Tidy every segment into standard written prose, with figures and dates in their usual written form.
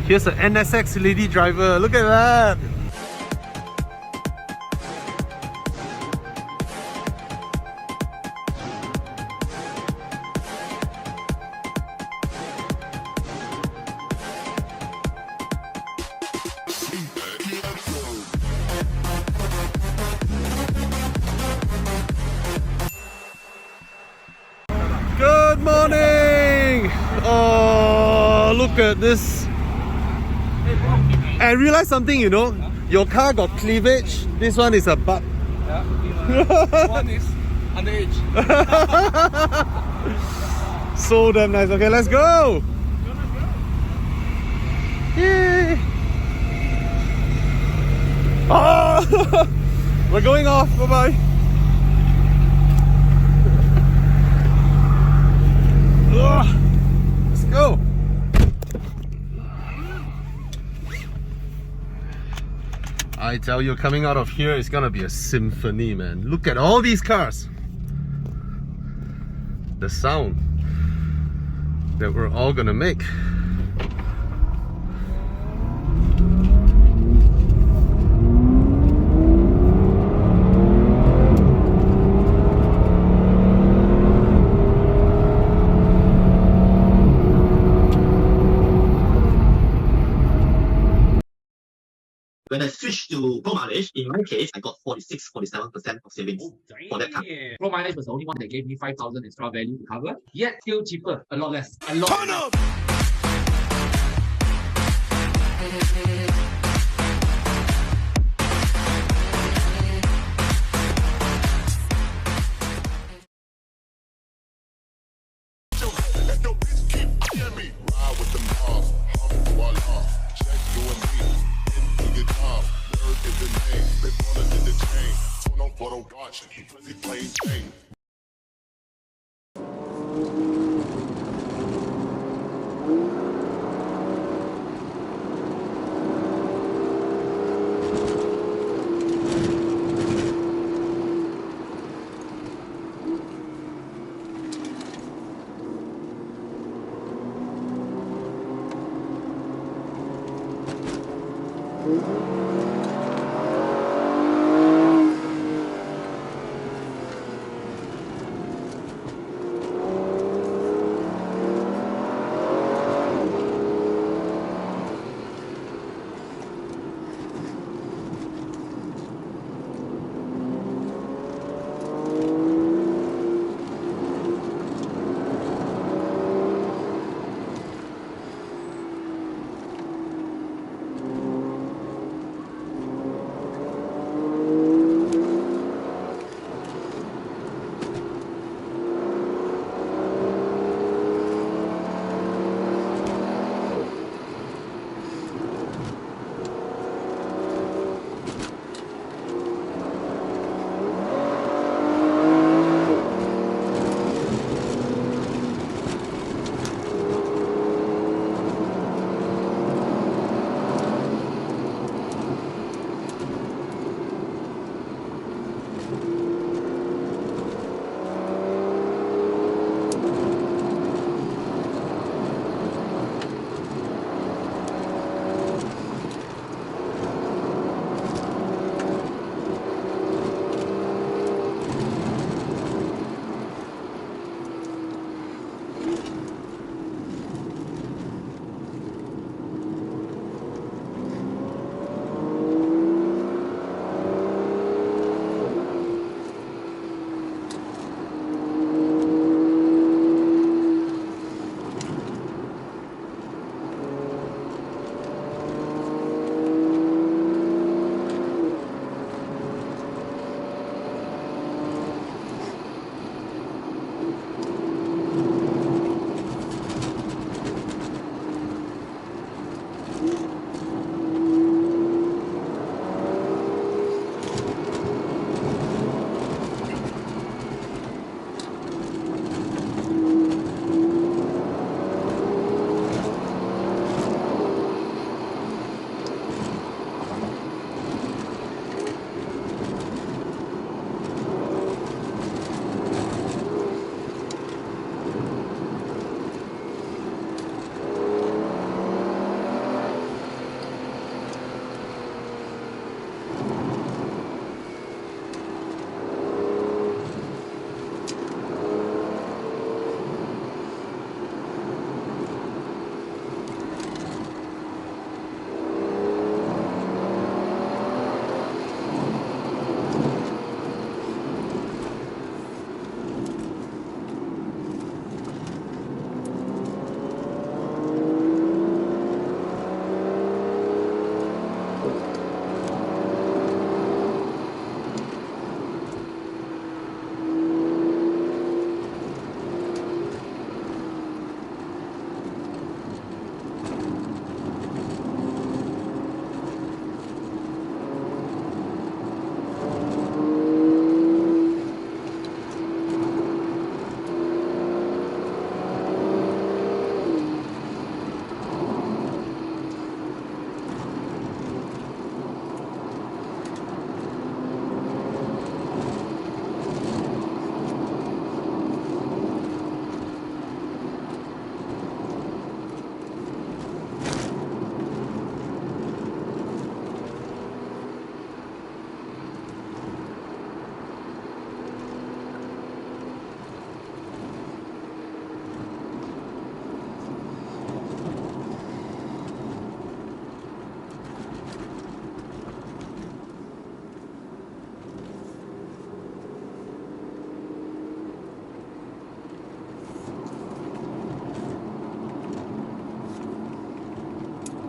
Here's an NSX lady driver. Look at that. Good morning! Oh, look at this. I realized something, you know. Your car got cleavage. This one is a butt. Yeah, one is underage. So damn nice. Okay, let's go! Yay! Oh! We're going off. Bye-bye. Let's go. I tell you, coming out of here is gonna be a symphony, man. Look at all these cars. The sound that we're all gonna make. When I switched to pro mileage, in my case, I got 46-47% of savings for that car. Pro mileage was the only one that gave me 5,000 extra value to cover, yet still cheaper, a lot less. A lot less.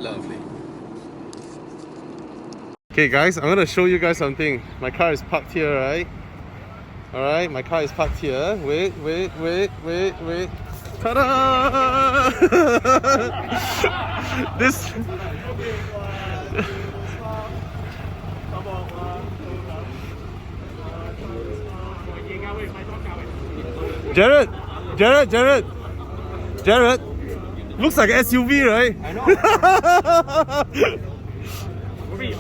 Lovely. Okay guys, I'm gonna show you guys something. My car is parked here, right? Alright, my car is parked here. Wait. Ta-da! This... Jared! Looks like SUV, right? I know.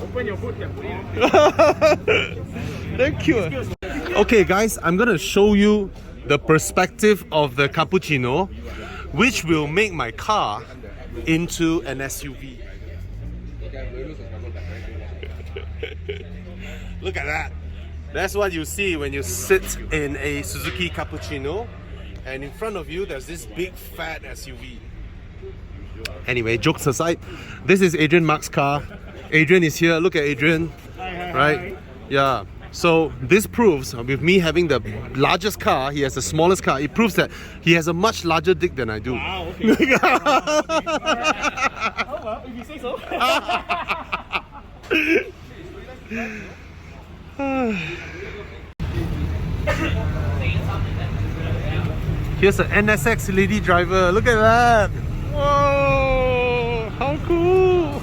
Open your boot. Thank you. Okay guys, I'm gonna show you the perspective of the cappuccino, which will make my car into an SUV. Look at that. That's what you see when you sit in a Suzuki cappuccino, and in front of you there's this big fat SUV. Anyway, jokes aside, this is Adrian Mark's car. Adrian is here. Look at Adrian. Right? Yeah. So this proves, with me having the largest car, he has the smallest car. It proves that he has a much larger dick than I do. Wow, okay. Oh well, if you say so. Here's an NSX lady driver. Look at that. Whoa, how cool.